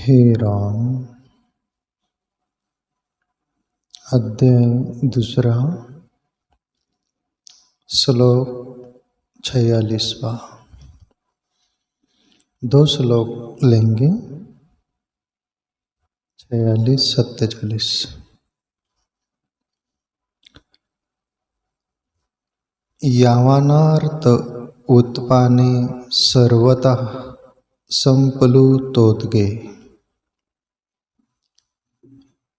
हे राम। अध्याय दूसरा, श्लोक 46वां। 2 श्लोक लेंगे, 46, 47। यावानार्थ उत्पाने सर्वतः संप्लुतोद्गे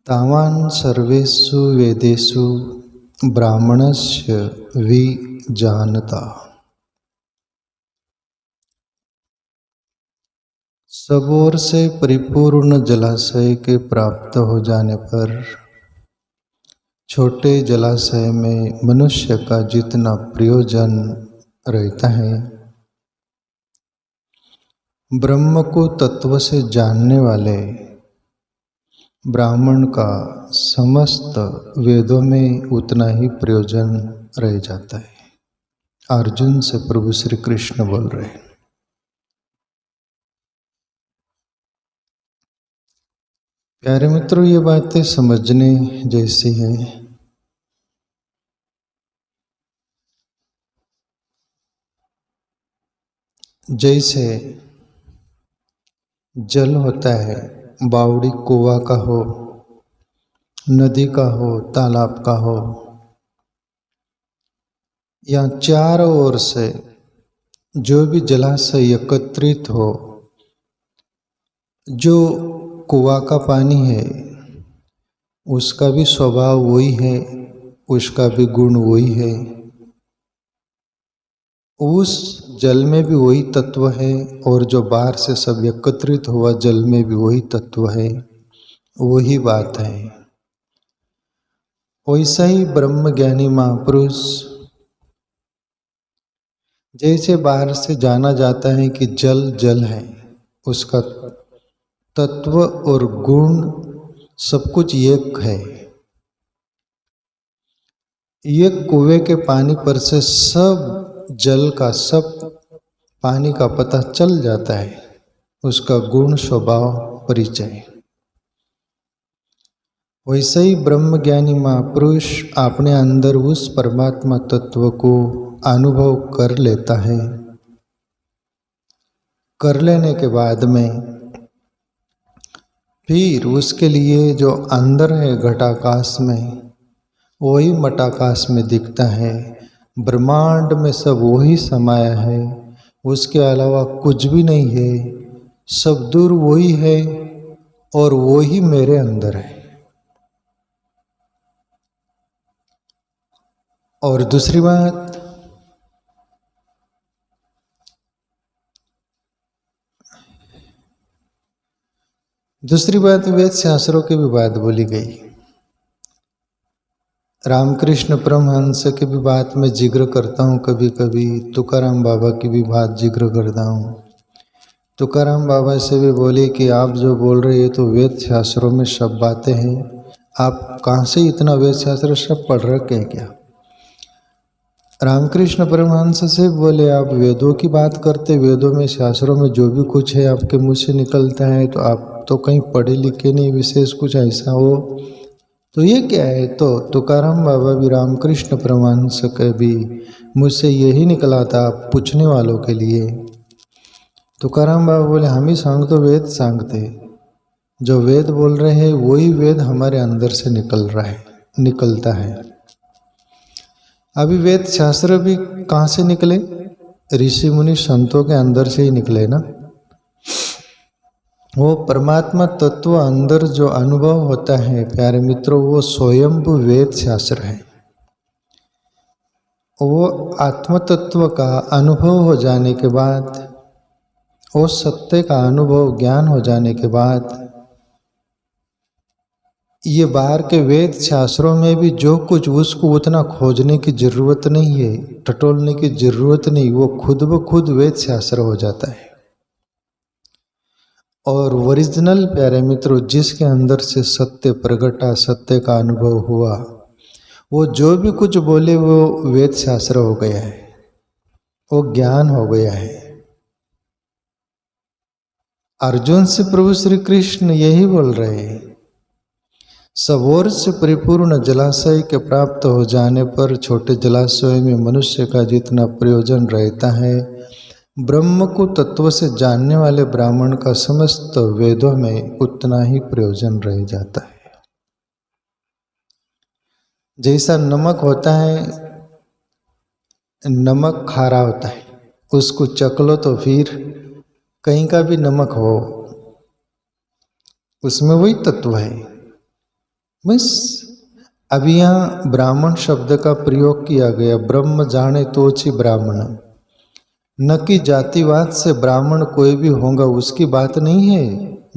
तावान् सर्वेषु वेदेषु ब्राह्मणस्य विजानता। सब ओर से परिपूर्ण जलाशय के प्राप्त हो जाने पर छोटे जलाशय में मनुष्य का जितना प्रयोजन रहता है, ब्रह्म को तत्व से जानने वाले ब्राह्मण का समस्त वेदों में उतना ही प्रयोजन रह जाता है। अर्जुन से प्रभु श्री कृष्ण बोल रहे हैं। प्यारे मित्रों, ये बातें समझने जैसी है। जैसे जल होता है, बावड़ी कुआं का हो, नदी का हो, तालाब का हो, या चारों ओर से जो भी जलाशय एकत्रित हो, जो कुआं का पानी है उसका भी स्वभाव वही है, उसका भी गुण वही है, उस जल में भी वही तत्व है, और जो बाहर से सब एकत्रित हुआ जल में भी वही तत्व है, वही बात है। वैसा ही ब्रह्म ज्ञानी महापुरुष, जैसे बाहर से जाना जाता है कि जल जल है, उसका तत्व और गुण सब कुछ एक है। एक कुएं के पानी पर से सब जल का, सब पानी का पता चल जाता है, उसका गुण, स्वभाव, परिचय। वैसे ही ब्रह्म ज्ञानी महापुरुष अपने अंदर उस परमात्मा तत्व को अनुभव कर लेता है। कर लेने के बाद में फिर उसके लिए जो अंदर है घटाकाश में, वही मटाकाश में दिखता है। ब्रह्मांड में सब वही समाया है, उसके अलावा कुछ भी नहीं है। सब दूर वही है और वही मेरे अंदर है। और दूसरी बात, वेद शास्त्रों की भी बात बोली गई। रामकृष्ण परमहंस की भी बात मैं जिक्र करता हूँ, कभी कभी तुकाराम बाबा की भी बात जिक्र करता हूँ। तुकाराम बाबा से भी बोले कि आप जो बोल रहे हैं तो वेद शास्त्रों में सब बातें हैं, आप कहाँ से इतना वेद शास्त्र सब पढ़ रखे हैं क्या? रामकृष्ण परमहंस से बोले, आप वेदों की बात करते, वेदों में शास्त्रों में जो भी कुछ है आपके मुँह से निकलता है, तो आप तो कहीं पढ़े लिखे नहीं, विशेष कुछ ऐसा हो तो ये क्या है? तो तुकाराम बाबा भी रामकृष्ण परमहंस के भी मुझसे यही निकला था पूछने वालों के लिए। तुकाराम बाबा बोले, हम ही सांगतो वेद सांगते, जो वेद बोल रहे हैं वही वेद हमारे अंदर से निकलता है। अभी वेद शास्त्र भी कहाँ से निकले? ऋषि मुनि संतों के अंदर से ही निकले ना। वो परमात्मा तत्व अंदर जो अनुभव होता है प्यारे मित्रों, वो स्वयंभू वेद शास्त्र है। वो आत्म तत्व का अनुभव हो जाने के बाद, वो सत्य का अनुभव ज्ञान हो जाने के बाद, ये बाहर के वेद शास्त्रों में भी जो कुछ, उसको उतना खोजने की जरूरत नहीं है, टटोलने की जरूरत नहीं, वो खुद ब खुद वेद शास्त्र हो जाता है। और ओरिजिनल प्यारे मित्रों, जिसके अंदर से सत्य प्रगटा, सत्य का अनुभव हुआ, वो जो भी कुछ बोले वो वेद शास्त्र हो गया है, वो ज्ञान हो गया है। अर्जुन से प्रभु श्री कृष्ण यही बोल रहे हैं, सब ओर से परिपूर्ण जलाशय के प्राप्त हो जाने पर छोटे जलाशय में मनुष्य का जितना प्रयोजन रहता है, ब्रह्म को तत्व से जानने वाले ब्राह्मण का समस्त वेदों में उतना ही प्रयोजन रह जाता है। जैसा नमक होता है, नमक खारा होता है, उसको चख लो तो फिर कहीं का भी नमक हो, उसमें वही तत्व है। बस अभी यहाँ ब्राह्मण शब्द का प्रयोग किया गया, ब्रह्म जाने तोछि ब्राह्मण, न कि जातिवाद से ब्राह्मण कोई भी होगा उसकी बात नहीं है,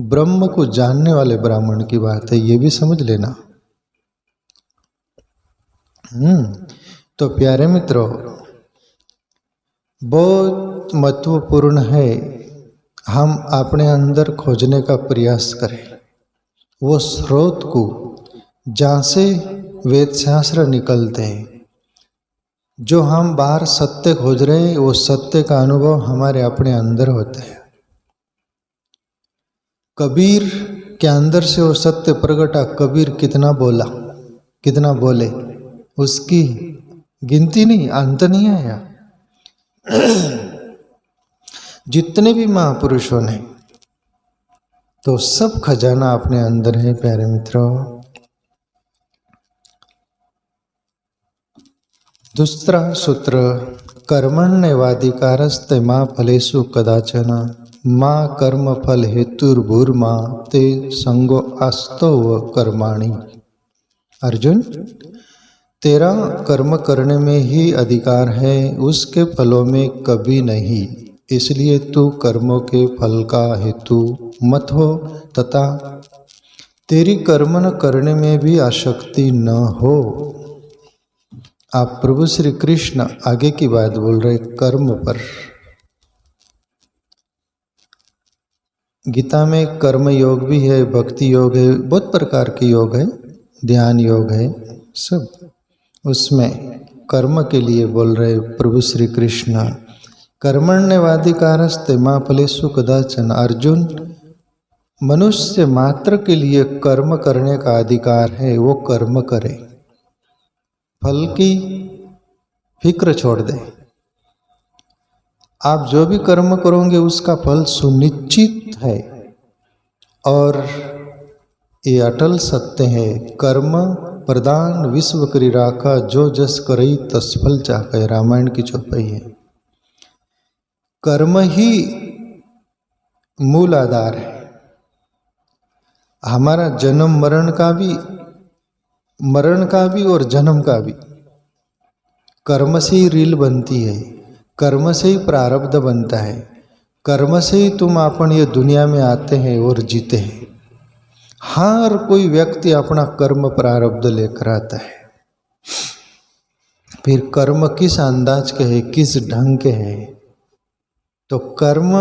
ब्रह्म को जानने वाले ब्राह्मण की बात है, ये भी समझ लेना। तो प्यारे मित्रों, बहुत महत्वपूर्ण है हम अपने अंदर खोजने का प्रयास करें, वो स्रोत को जहाँ से वेद शास्त्र निकलते हैं। जो हम बाहर सत्य खोज रहे हैं, वो सत्य का अनुभव हमारे अपने अंदर होता है। कबीर के अंदर से वो सत्य प्रगटा, कबीर कितना बोला, कितना बोले, उसकी गिनती नहीं, अंत नहीं आया। जितने भी महापुरुषों ने, तो सब खजाना अपने अंदर है प्यारे मित्रों। दूसरा सूत्र, कर्मण्येवाधिकारस्ते मा फलेषु कदाचन मा कर्म फल हेतुर्भूर्मा ते संगो आस्तव कर्माणि। अर्जुन, तेरा कर्म करने में ही अधिकार है, उसके फलों में कभी नहीं, इसलिए तू कर्मों के फल का हेतु मत हो तथा तेरी कर्म न करने में भी आसक्ति न हो। आप प्रभु श्री कृष्ण आगे की बात बोल रहे कर्म पर। गीता में कर्म योग भी है, भक्ति योग है, बहुत प्रकार के योग है, ध्यान योग है, सब उसमें कर्म के लिए बोल रहे प्रभु श्री कृष्ण। कर्मण्येवाधिकारस्ते मा फलेषु कदाचन। अर्जुन, मनुष्य मात्र के लिए कर्म करने का अधिकार है, वो कर्म करे, फल की फिक्र छोड़ दे। आप जो भी कर्म करोगे उसका फल सुनिश्चित है, और ये अटल सत्य है। कर्म प्रदान विश्व करी राखा, जो जस करई तस फल चाहे, रामायण की चौपाई है। कर्म ही मूल आधार है हमारा, जन्म मरण का भी और जन्म का भी। कर्म से ही रील बनती है, कर्म से ही प्रारब्ध बनता है, कर्म से ही तुम अपन ये दुनिया में आते हैं और जीते हैं। हर कोई व्यक्ति अपना कर्म प्रारब्ध लेकर आता है। फिर कर्म किस अंदाज के है, किस ढंग के है, तो कर्म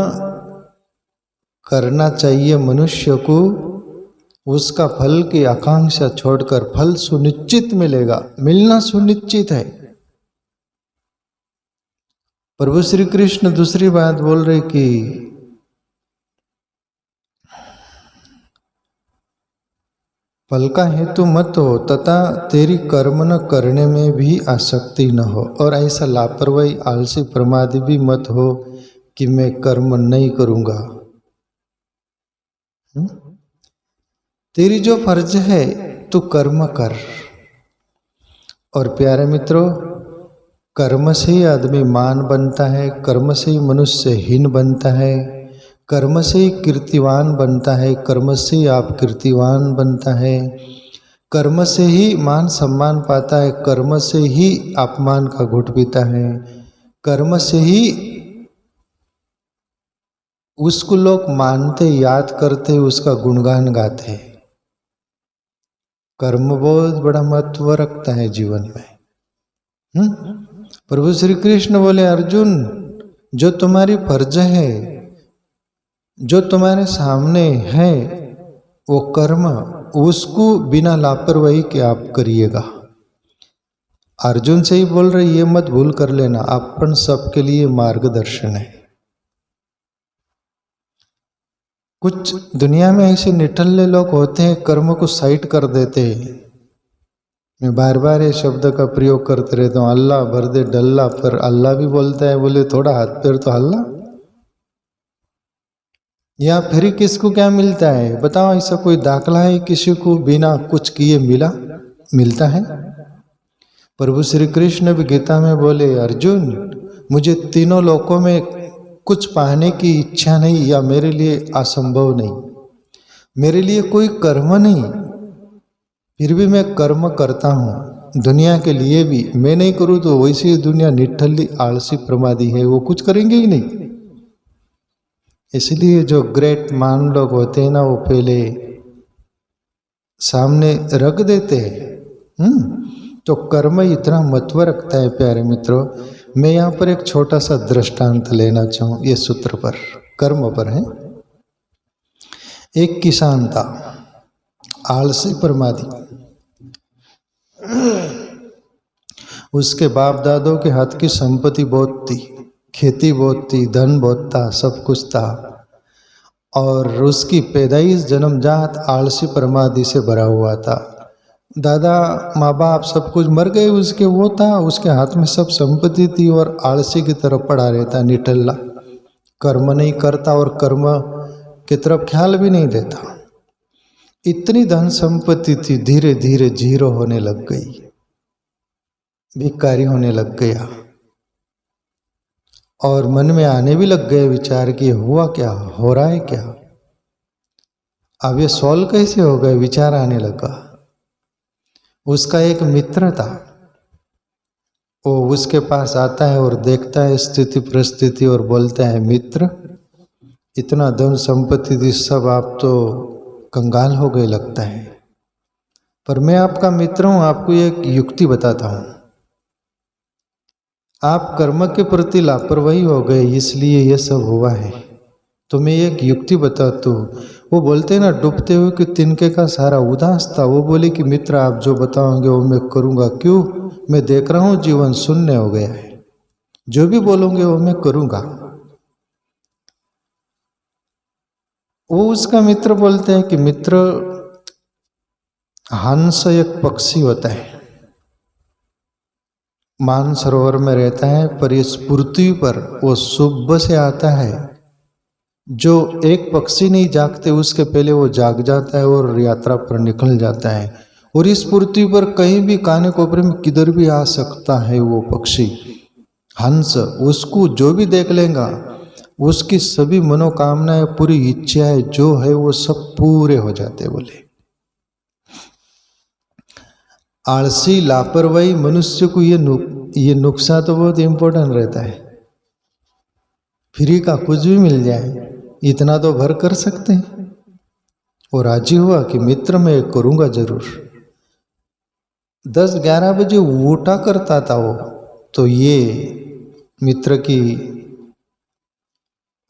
करना चाहिए मनुष्य को, उसका फल की आकांक्षा छोड़कर। फल सुनिश्चित मिलेगा, मिलना सुनिश्चित है। प्रभु श्री कृष्ण दूसरी बात बोल रहे कि फल का हेतु मत हो तथा तेरी कर्म न करने में भी आसक्ति न हो। और ऐसा लापरवाही, आलसी, प्रमादी भी मत हो कि मैं कर्म नहीं करूंगा। तेरी जो फर्ज है तू कर्म कर। और प्यारे मित्रों, कर्म से ही आदमी मान बनता है, कर्म से ही मनुष्य हीन बनता है, कर्म से ही कीर्तिवान बनता है, कर्म से ही आप कीर्तिवान बनता है, कर्म से ही मान सम्मान पाता है, कर्म से ही अपमान का घुट पीता है, कर्म से ही उसको लोग मानते, याद करते, उसका गुणगान गाते हैं। कर्म बहुत बड़ा महत्व रखता है जीवन में। प्रभु श्री कृष्ण बोले, अर्जुन, जो तुम्हारी फर्ज है, जो तुम्हारे सामने है, वो कर्म, उसको बिना लापरवाही के आप करिएगा। अर्जुन से ही बोल रहे, ये मत भूल कर लेना, अपन सबके लिए मार्गदर्शन है। कुछ दुनिया में ऐसे निठल्ले लोग होते हैं, कर्म को साइड कर देते हैं। मैं बार बार ये शब्द का प्रयोग करते रहता हूँ, अल्लाह भर दे डल्ला, पर अल्लाह भी बोलता है, बोले थोड़ा हाथ पैर तो हल्ला। या फिर किसको क्या मिलता है बताओ? ऐसा कोई दाखला है किसी को बिना कुछ किए मिलता है? प्रभु श्री कृष्ण भी गीता में बोले, अर्जुन मुझे तीनों लोकों में कुछ पाने की इच्छा नहीं, या मेरे लिए असंभव नहीं, मेरे लिए कोई कर्म नहीं, फिर भी मैं कर्म करता हूँ दुनिया के लिए भी। मैं नहीं करूँ तो वैसे ही दुनिया निठल्ली आलसी प्रमादी है, वो कुछ करेंगे ही नहीं। इसलिए जो ग्रेट मान लोग होते हैं ना, वो पहले सामने रख देते हैं। तो कर्म इतना महत्व रखता है प्यारे मित्रों। मैं यहाँ पर एक छोटा सा दृष्टांत लेना चाहूँ, ये सूत्र पर, कर्म पर है। एक किसान था, आलसी प्रमादी। उसके बाप दादों के हाथ की संपत्ति बहुत थी, खेती बहुत थी, धन बहुत था, सब कुछ था, और उसकी पैदाइश जन्मजात आलसी प्रमादी से भरा हुआ था। दादा माँ बाप सब कुछ मर गए उसके, वो था, उसके हाथ में सब संपत्ति थी और आलसी की तरफ पड़ा रहता, निठल्ला, कर्म नहीं करता और कर्म की तरफ ख्याल भी नहीं देता। इतनी धन संपत्ति थी, धीरे धीरे जीरो होने लग गई, भिखारी होने लग गया, और मन में आने भी लग गए विचार कि हुआ क्या, हो रहा है क्या, अब ये सॉल्व कैसे हो गए, विचार आने लगा। उसका एक मित्र था, वो उसके पास आता है और देखता है स्थिति परिस्थिति और बोलता है, मित्र इतना धन संपत्ति थी सब, आप तो कंगाल हो गए लगता है, पर मैं आपका मित्र हूं, आपको एक युक्ति बताता हूं। आप कर्म के प्रति लापरवाही हो गए, इसलिए ये सब हुआ है, तो मैं एक युक्ति बताता हूँ। वो बोलते ना, डूबते हुए कि तिनके का सारा उदास था। वो बोले कि मित्र आप जो बताओगे वो मैं करूँगा। क्यों? मैं देख रहा हूँ जीवन शून्य हो गया है, जो भी बोलोगे वो मैं करूँगा। वो उसका मित्र बोलते हैं कि मित्र, हंस एक पक्षी होता है, मानसरोवर में रहता है, पर इस पृथ्वी पर वो सुबह से आता है। जो एक पक्षी नहीं जागते उसके पहले वो जाग जाता है और यात्रा पर निकल जाता है, और इस पृथ्वी पर कहीं भी काने कोपरे में किधर भी आ सकता है वो पक्षी हंस। उसको जो भी देख लेगा, उसकी सभी मनोकामनाएं, पूरी इच्छाएं जो है वो सब पूरे हो जाते। बोले आलसी लापरवाही मनुष्य को ये नुकसान तो बहुत इंपॉर्टेंट रहता है। फ्री का कुछ भी मिल जाए इतना तो भर कर सकते हैं। वो राजी हुआ कि मित्र मैं करूंगा जरूर। 10-11 बजे उठा करता था वो, तो ये मित्र की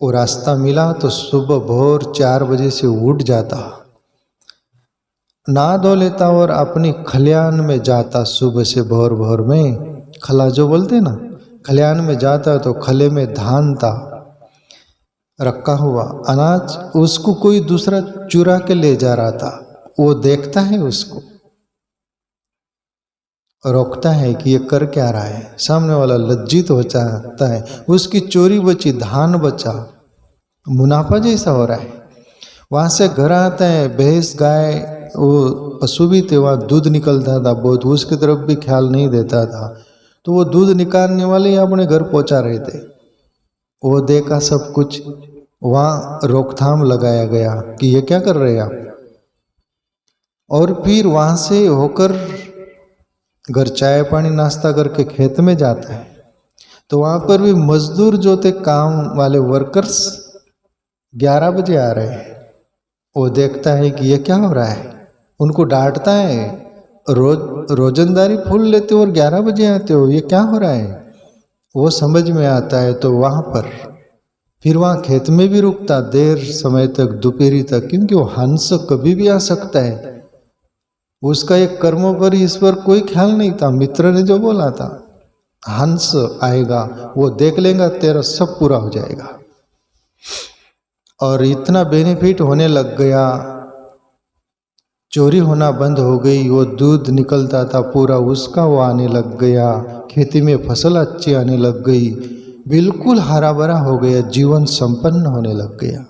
वो रास्ता मिला तो सुबह भोर 4 बजे से उठ जाता, नहा धो लेता और अपनी खलियान में जाता। सुबह से भोर भोर में खला जो बोलते ना, खलियान में जाता तो खले में धान था रखा हुआ, अनाज उसको कोई दूसरा चुरा के ले जा रहा था। वो देखता है, उसको रोकता है कि ये कर क्या रहा है। सामने वाला लज्जित हो जाता है, उसकी चोरी बची, धान बचा, मुनाफा जैसा हो रहा है। वहाँ से घर आता है, भैंस गाय वो पशु भी थे, वहाँ दूध निकलता था बहुत, उसकी तरफ भी ख्याल नहीं देता था। तो वो दूध निकालने वाले ही अपने घर पहुँचा रहे थे। वो देखा सब कुछ, वहाँ रोकथाम लगाया गया कि ये क्या कर रहे हैं आप। और फिर वहाँ से होकर घर चाय पानी नाश्ता करके खेत में जाता है, तो वहाँ पर भी मजदूर जो थे, काम वाले वर्कर्स 11 बजे आ रहे हैं। वो देखता है कि ये क्या हो रहा है, उनको डांटता है, रोजंदारी फूल लेते हो और 11 बजे आते हो, ये क्या हो रहा है। वो समझ में आता है तो वहाँ पर फिर वहाँ खेत में भी रुकता देर समय तक, दोपहरी तक, क्योंकि वो हंस कभी भी आ सकता है। उसका एक कर्मों पर इस पर कोई ख्याल नहीं था। मित्र ने जो बोला था, हंस आएगा वो देख लेगा, तेरा सब पूरा हो जाएगा। और इतना बेनिफिट होने लग गया, चोरी होना बंद हो गई, वो दूध निकलता था पूरा उसका वो आने लग गया, खेती में फसल अच्छी आने लग गई, बिल्कुल हरा भरा हो गया, जीवन संपन्न होने लग गया।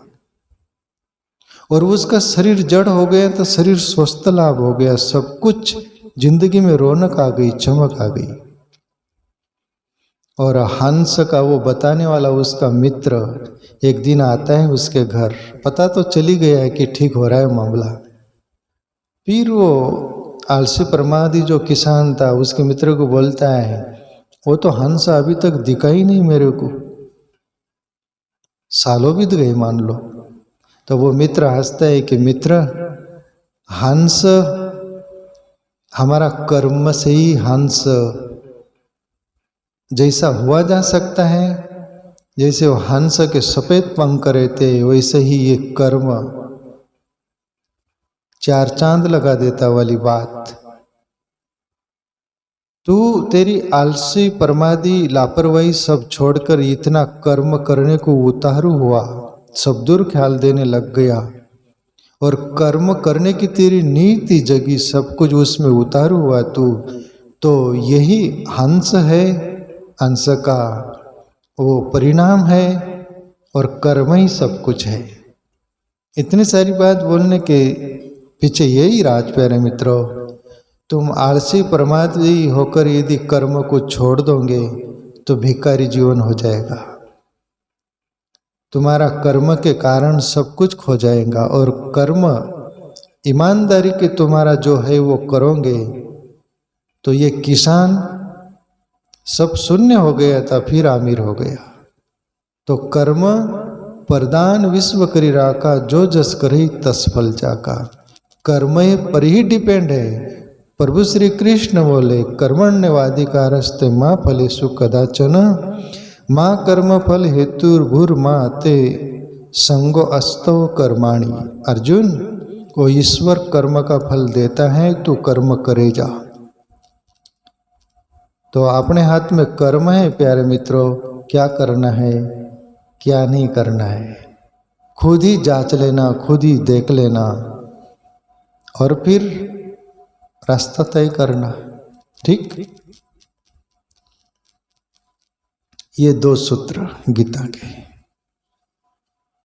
और उसका शरीर जड़ हो गया तो शरीर स्वस्थ लाभ हो गया, सब कुछ जिंदगी में रौनक आ गई, चमक आ गई। और हंस का वो बताने वाला उसका मित्र एक दिन आता है उसके घर, पता तो चली गया है कि ठीक हो रहा है मामला। फिर वो आलसी प्रमादी जो किसान था उसके मित्र को बोलता है, वो तो हंस अभी तक दिखा ही नहीं मेरे को, सालों बीत गए मान लो। तो वो मित्र हंसता है कि मित्र, हंस हमारा कर्म से ही हंस जैसा हुआ जा सकता है, जैसे वो हंस के सफेद पंख रहते वैसे ही ये कर्म चार चांद लगा देता वाली बात। तू तेरी आलसी प्रमादी लापरवाही सब छोड़कर इतना कर्म करने को उतारू हुआ, सब दूर ख्याल देने लग गया और कर्म करने की तेरी नीति जगी, सब कुछ उसमें उतारू हुआ तू, तो यही हंस है, हंस का वो परिणाम है और कर्म ही सब कुछ है। इतनी सारी बात बोलने के पीछे यही राज प्यारे मित्रों, तुम आलसी प्रमादी होकर यदि कर्म को छोड़ दोगे तो भिखारी जीवन हो जाएगा, तुम्हारा कर्म के कारण सब कुछ खो जाएगा। और कर्म ईमानदारी के तुम्हारा जो है वो करोगे तो ये किसान सब शून्य हो गया था फिर अमीर हो गया। तो कर्म प्रदान विश्व करी राका, जो जस करे तस फल जाका। कर्म पर ही डिपेंड है। प्रभु श्री कृष्ण बोले, कर्मण्यवाधिकारस्ते माँ फलेषु कदाचन, माँ कर्म फल हेतुर्भुर्मा ते संगो अस्तो कर्माणि। अर्जुन, वो ईश्वर कर्म का फल देता है, तू कर्म करे जा। तो अपने हाथ में कर्म है प्यारे मित्रों, क्या करना है क्या नहीं करना है खुद ही जांच लेना, खुद ही देख लेना और फिर रास्ता तय करना। ठीक, ये 2 सूत्र गीता के।